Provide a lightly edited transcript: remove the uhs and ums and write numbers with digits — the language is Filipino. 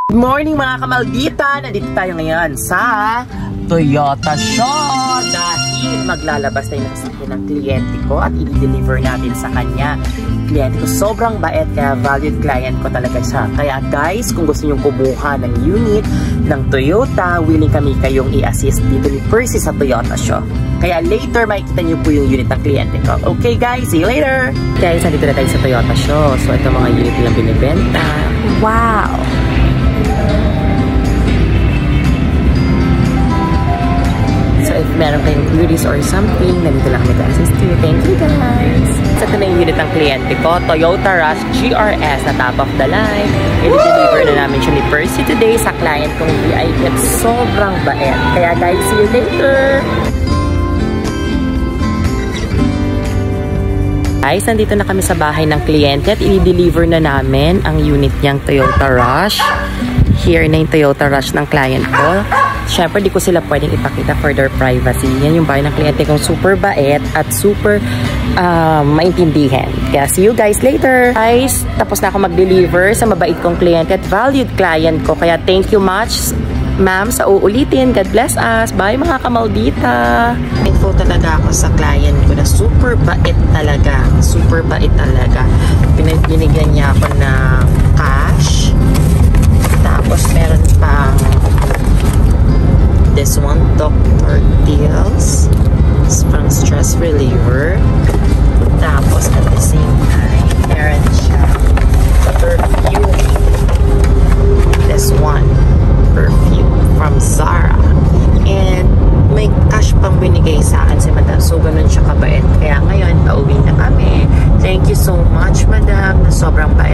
Good morning mga kamaldita! Nandito tayo ngayon sa Toyota Show dahil maglalabas tayo ng sasakyan ng kliyente ko at i-deliver natin sa kanya. Kliyente ko sobrang bait kaya valued client ko talaga siya. Kaya guys, kung gusto nyo kumuha ng unit ng Toyota, willing kami kayong i-assist dito ni Percy sa Toyota Show. Kaya later makikita nyo po yung unit ng kliyente ko. Okay guys, see you later! Guys, nandito na tayo sa Toyota Show. So ito mga unit nilang binibenta. Wow! So if meron kayong queries or something, nandito lang kami to assist you. Thank you guys! So ito na yung unit ng kliyente ko, Toyota Rush GRS na top of the line. I-deliver na namin siya ni Percy today sa client kong VIP at sobrang bait. Kaya guys, see you later! Guys, nandito na kami sa bahay ng kliyente at i-deliver na namin ang unit niyang Toyota Rush. Here na yung Toyota Rush ng client ko. Siyempre, di ko sila pwedeng ipakita for their privacy. Yan yung bahay ng kliyente kong super bait at super maintindihan. Kaya see you guys later. Guys, tapos na ako mag-deliver sa mabait kong kliyente at valued client ko. Kaya thank you much, ma'am, sa uulitin. God bless us. Bye mga kamaldita. Thankful talaga ako sa client ko na super bait talaga. Super bait talaga. Binigyan niya ako ng cash. Tapos meron pang this one, Dr. Deals. It's from stress reliever. Tapos at the same time, meron siya perfume. This one, perfume from Zara. And may cash pang binigay sa akin si madam. So, ganun siya kabait. Kaya ngayon, pauwi na kami. Thank you so much, madam. Sobrang bait.